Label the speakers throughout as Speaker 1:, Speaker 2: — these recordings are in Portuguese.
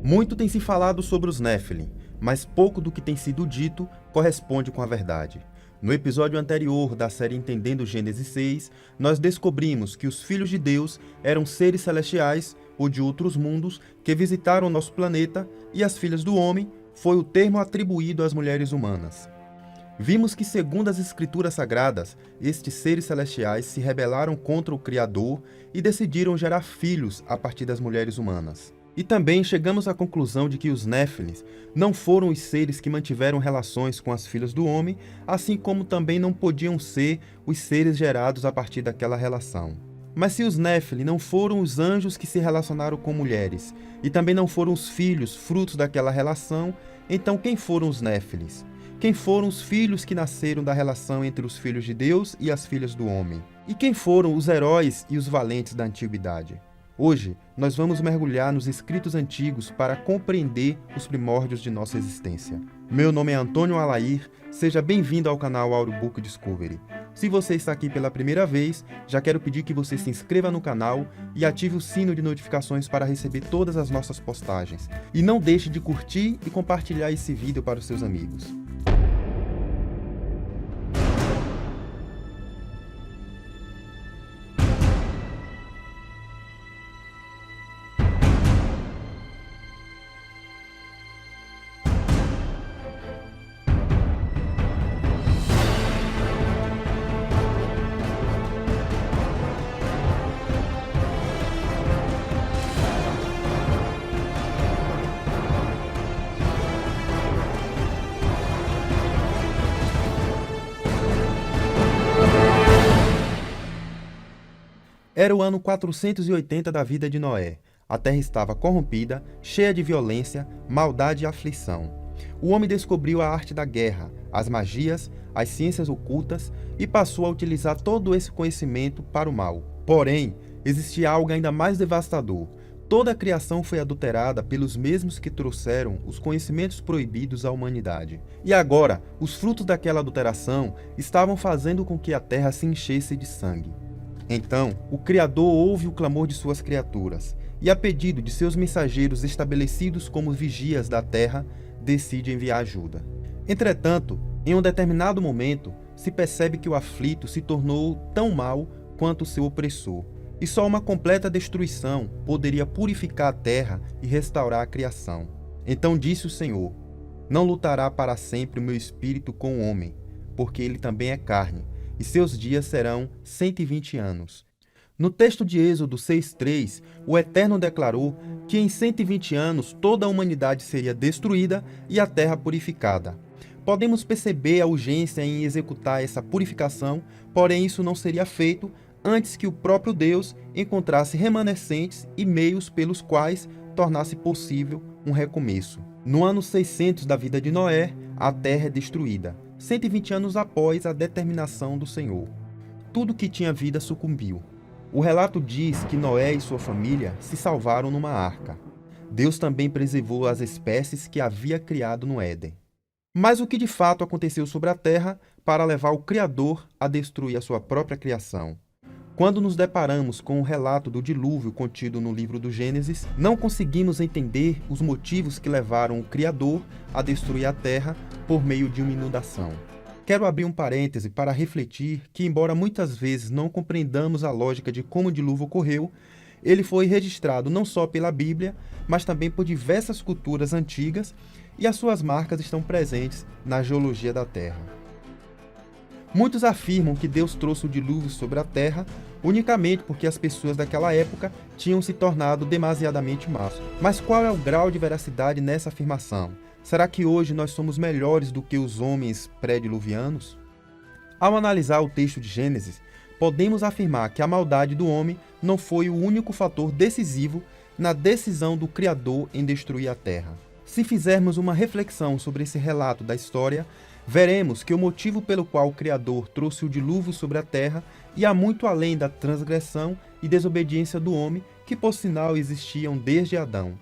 Speaker 1: Muito tem se falado sobre os Néfilim, mas pouco do que tem sido dito corresponde com a verdade. No episódio anterior da série Entendendo Gênesis 6, nós descobrimos que os filhos de Deus eram seres celestiais ou de outros mundos que visitaram nosso planeta, e as filhas do homem foi o termo atribuído às mulheres humanas. Vimos que, segundo as Escrituras Sagradas, estes seres celestiais se rebelaram contra o Criador e decidiram gerar filhos a partir das mulheres humanas. E também chegamos à conclusão de que os Néfilins não foram os seres que mantiveram relações com as filhas do homem, assim como também não podiam ser os seres gerados a partir daquela relação. Mas se os Néfilin não foram os anjos que se relacionaram com mulheres, e também não foram os filhos frutos daquela relação, então quem foram os Néfilins? Quem foram os filhos que nasceram da relação entre os filhos de Deus e as filhas do homem? E quem foram os heróis e os valentes da antiguidade? Hoje, nós vamos mergulhar nos escritos antigos para compreender os primórdios de nossa existência. Meu nome é Antônio Alair, seja bem-vindo ao canal Audiobook Discovery. Se você está aqui pela primeira vez, já quero pedir que você se inscreva no canal e ative o sino de notificações para receber todas as nossas postagens. E não deixe de curtir e compartilhar esse vídeo para os seus amigos. Era o ano 480 da vida de Noé. A terra estava corrompida, cheia de violência, maldade e aflição. O homem descobriu a arte da guerra, as magias, as ciências ocultas e passou a utilizar todo esse conhecimento para o mal. Porém, existia algo ainda mais devastador. Toda a criação foi adulterada pelos mesmos que trouxeram os conhecimentos proibidos à humanidade. E agora, os frutos daquela adulteração estavam fazendo com que a terra se enchesse de sangue. Então, o Criador ouve o clamor de suas criaturas, e a pedido de seus mensageiros estabelecidos como vigias da terra, decide enviar ajuda. Entretanto, em um determinado momento, se percebe que o aflito se tornou tão mau quanto seu opressor, e só uma completa destruição poderia purificar a terra e restaurar a criação. Então disse o Senhor: não lutará para sempre o meu espírito com o homem, porque ele também é carne, e seus dias serão 120 anos. No texto de Êxodo 6:3, o Eterno declarou que em 120 anos toda a humanidade seria destruída e a terra purificada. Podemos perceber a urgência em executar essa purificação, porém isso não seria feito antes que o próprio Deus encontrasse remanescentes e meios pelos quais tornasse possível um recomeço. No ano 600 da vida de Noé, a terra é destruída, 120 anos após a determinação do Senhor. Tudo que tinha vida sucumbiu. O relato diz que Noé e sua família se salvaram numa arca. Deus também preservou as espécies que havia criado no Éden. Mas o que de fato aconteceu sobre a terra para levar o Criador a destruir a sua própria criação? Quando nos deparamos com o relato do dilúvio contido no livro do Gênesis, não conseguimos entender os motivos que levaram o Criador a destruir a terra por meio de uma inundação. Quero abrir um parêntese para refletir que, embora muitas vezes não compreendamos a lógica de como o dilúvio ocorreu, ele foi registrado não só pela Bíblia, mas também por diversas culturas antigas, e as suas marcas estão presentes na geologia da Terra. Muitos afirmam que Deus trouxe o dilúvio sobre a terra unicamente porque as pessoas daquela época tinham se tornado demasiadamente más. Mas qual é o grau de veracidade nessa afirmação? Será que hoje nós somos melhores do que os homens pré-diluvianos? Ao analisar o texto de Gênesis, podemos afirmar que a maldade do homem não foi o único fator decisivo na decisão do Criador em destruir a terra. Se fizermos uma reflexão sobre esse relato da história, veremos que o motivo pelo qual o Criador trouxe o dilúvio sobre a terra ia muito além da transgressão e desobediência do homem, que por sinal existiam desde Adão.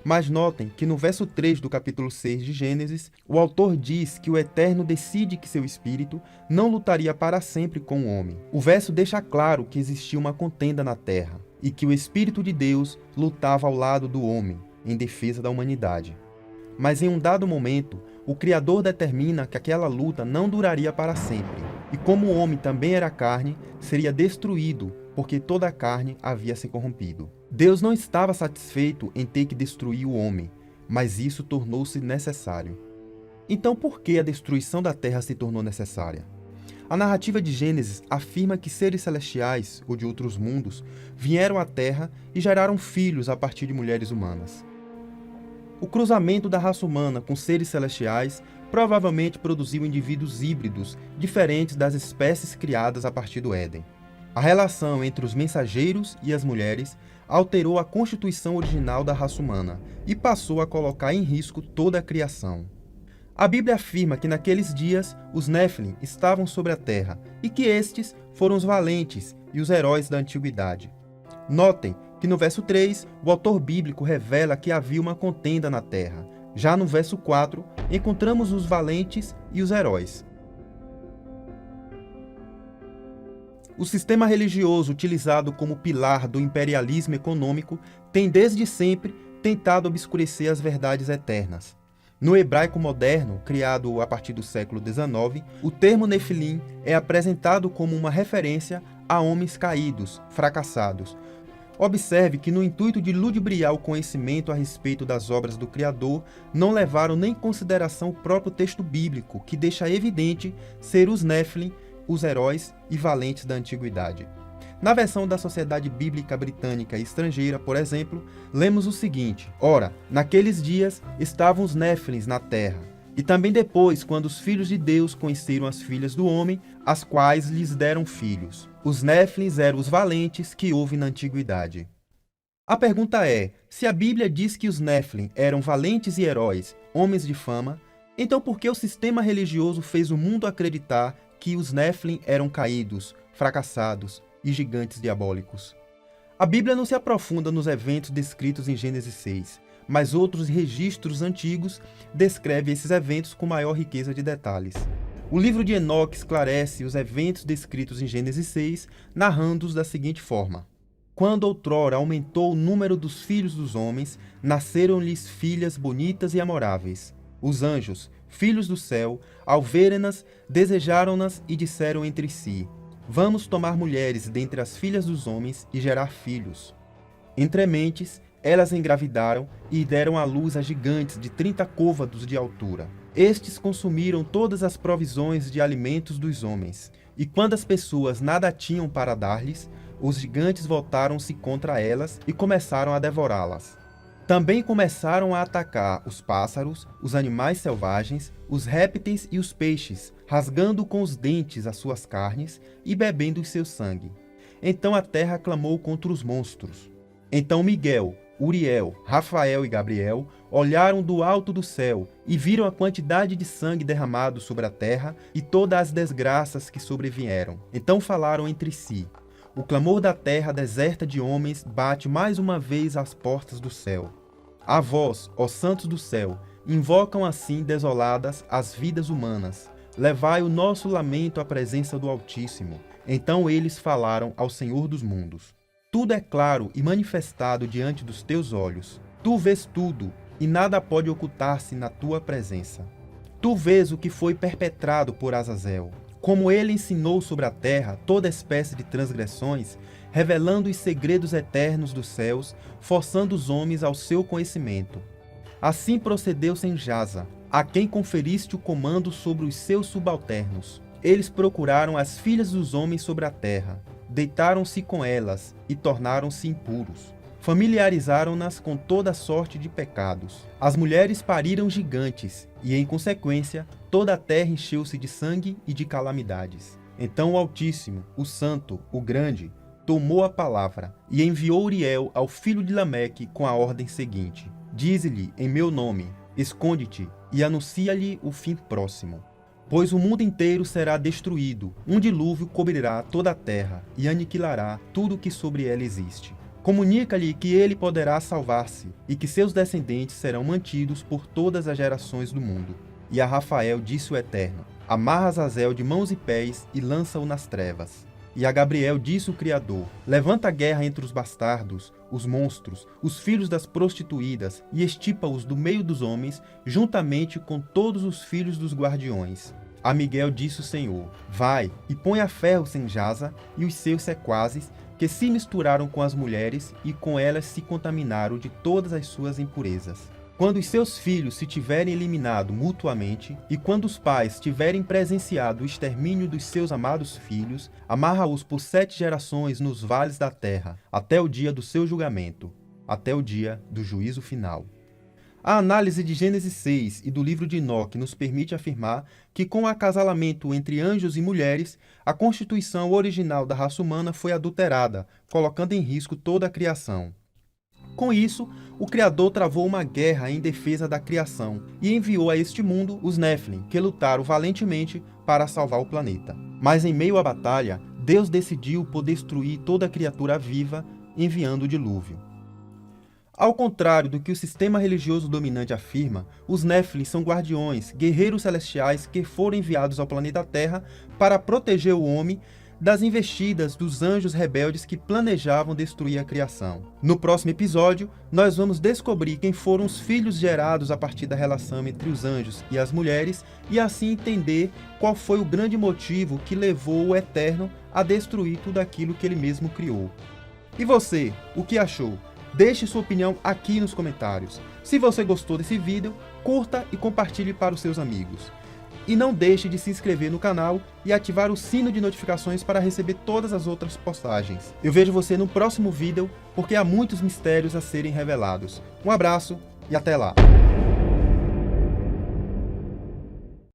Speaker 1: Mas notem que no verso 3 do capítulo 6 de Gênesis, o autor diz que o Eterno decide que seu espírito não lutaria para sempre com o homem. O verso deixa claro que existia uma contenda na terra, e que o Espírito de Deus lutava ao lado do homem. em defesa da humanidade. Mas em um dado momento, o Criador determina que aquela luta não duraria para sempre, e como o homem também era carne, seria destruído, porque toda a carne havia se corrompido. Deus não estava satisfeito em ter que destruir o homem, mas isso tornou-se necessário. Então, por que a destruição da terra se tornou necessária? A narrativa de Gênesis afirma que seres celestiais, ou de outros mundos, vieram à Terra e geraram filhos a partir de mulheres humanas. O cruzamento da raça humana com seres celestiais provavelmente produziu indivíduos híbridos diferentes das espécies criadas a partir do Éden. A relação entre os mensageiros e as mulheres alterou a constituição original da raça humana e passou a colocar em risco toda a criação. A Bíblia afirma que naqueles dias os Néfilim estavam sobre a terra e que estes foram os valentes e os heróis da antiguidade. Notem que no verso 3, o autor bíblico revela que havia uma contenda na terra. Já no verso 4, encontramos os valentes e os heróis. O sistema religioso utilizado como pilar do imperialismo econômico tem desde sempre tentado obscurecer as verdades eternas. No hebraico moderno, criado a partir do século XIX, o termo Nefilim é apresentado como uma referência a homens caídos, fracassados. Observe que, no intuito de ludibriar o conhecimento a respeito das obras do Criador, não levaram nem em consideração o próprio texto bíblico, que deixa evidente ser os Néfilim os heróis e valentes da antiguidade. Na versão da Sociedade Bíblica Britânica e Estrangeira, por exemplo, lemos o seguinte: Ora, naqueles dias estavam os Néfilins na terra, e também depois, quando os filhos de Deus conheceram as filhas do homem, as quais lhes deram filhos. Os Néfilins eram os valentes que houve na antiguidade. A pergunta é, se a Bíblia diz que os Néfilim eram valentes e heróis, homens de fama, então por que o sistema religioso fez o mundo acreditar que os Néfilim eram caídos, fracassados e gigantes diabólicos? A Bíblia não se aprofunda nos eventos descritos em Gênesis 6, mas outros registros antigos descrevem esses eventos com maior riqueza de detalhes. O livro de Enoque esclarece os eventos descritos em Gênesis 6, narrando-os da seguinte forma: Quando outrora aumentou o número dos filhos dos homens, nasceram-lhes filhas bonitas e amoráveis. Os anjos, filhos do céu, ao verem-nas, desejaram-nas e disseram entre si: Vamos tomar mulheres dentre as filhas dos homens e gerar filhos. Entre mentes, elas engravidaram e deram à luz a gigantes de 30 côvados de altura. Estes consumiram todas as provisões de alimentos dos homens. E quando as pessoas nada tinham para dar-lhes, os gigantes voltaram-se contra elas e começaram a devorá-las. Também começaram a atacar os pássaros, os animais selvagens, os répteis e os peixes, rasgando com os dentes as suas carnes e bebendo o seu sangue. Então a terra clamou contra os monstros. Então Miguel, Uriel, Rafael e Gabriel olharam do alto do céu e viram a quantidade de sangue derramado sobre a terra e todas as desgraças que sobrevieram. Então falaram entre si: O clamor da terra deserta de homens bate mais uma vez às portas do céu. A vós, ó santos do céu, invocam assim desoladas as vidas humanas. Levai o nosso lamento à presença do Altíssimo. Então eles falaram ao Senhor dos mundos: Tudo é claro e manifestado diante dos teus olhos. Tu vês tudo, e nada pode ocultar-se na tua presença. Tu vês o que foi perpetrado por Azazel, como ele ensinou sobre a terra toda espécie de transgressões, revelando os segredos eternos dos céus, forçando os homens ao seu conhecimento. Assim procedeu Senjaza, a quem conferiste o comando sobre os seus subalternos. Eles procuraram as filhas dos homens sobre a terra, deitaram-se com elas e tornaram-se impuros. Familiarizaram-nas com toda sorte de pecados. As mulheres pariram gigantes, e em consequência, toda a terra encheu-se de sangue e de calamidades. Então o Altíssimo, o Santo, o Grande, tomou a palavra e enviou Uriel ao filho de Lameque com a ordem seguinte: Dize-lhe em meu nome, esconde-te e anuncia-lhe o fim próximo. Pois o mundo inteiro será destruído, um dilúvio cobrirá toda a terra e aniquilará tudo que sobre ela existe. Comunica-lhe que ele poderá salvar-se e que seus descendentes serão mantidos por todas as gerações do mundo. E a Rafael disse o Eterno: Amarra Azazel de mãos e pés e lança-o nas trevas. E a Gabriel disse o Criador: Levanta a guerra entre os bastardos, os monstros, os filhos das prostituídas, e extirpa-os do meio dos homens, juntamente com todos os filhos dos guardiões. A Miguel disse o Senhor: vai e põe a ferro sem jasa, e os seus sequazes, que se misturaram com as mulheres, e com elas se contaminaram de todas as suas impurezas. Quando os seus filhos se tiverem eliminado mutuamente, e quando os pais tiverem presenciado o extermínio dos seus amados filhos, amarra-os por 7 gerações nos vales da terra, até o dia do seu julgamento, até o dia do juízo final. A análise de Gênesis 6 e do livro de Enoque nos permite afirmar que, com o acasalamento entre anjos e mulheres, a constituição original da raça humana foi adulterada, colocando em risco toda a criação. Com isso, o Criador travou uma guerra em defesa da criação e enviou a este mundo os Nephilim, que lutaram valentemente para salvar o planeta. Mas em meio à batalha, Deus decidiu por destruir toda criatura viva, enviando o dilúvio. Ao contrário do que o sistema religioso dominante afirma, os Nephilim são guardiões, guerreiros celestiais que foram enviados ao planeta Terra para proteger o homem das investidas dos anjos rebeldes que planejavam destruir a criação. No próximo episódio, nós vamos descobrir quem foram os filhos gerados a partir da relação entre os anjos e as mulheres e assim entender qual foi o grande motivo que levou o Eterno a destruir tudo aquilo que ele mesmo criou. E você, o que achou? Deixe sua opinião aqui nos comentários. Se você gostou desse vídeo, curta e compartilhe para os seus amigos. E não deixe de se inscrever no canal e ativar o sino de notificações para receber todas as outras postagens. Eu vejo você no próximo vídeo, porque há muitos mistérios a serem revelados. Um abraço e até lá!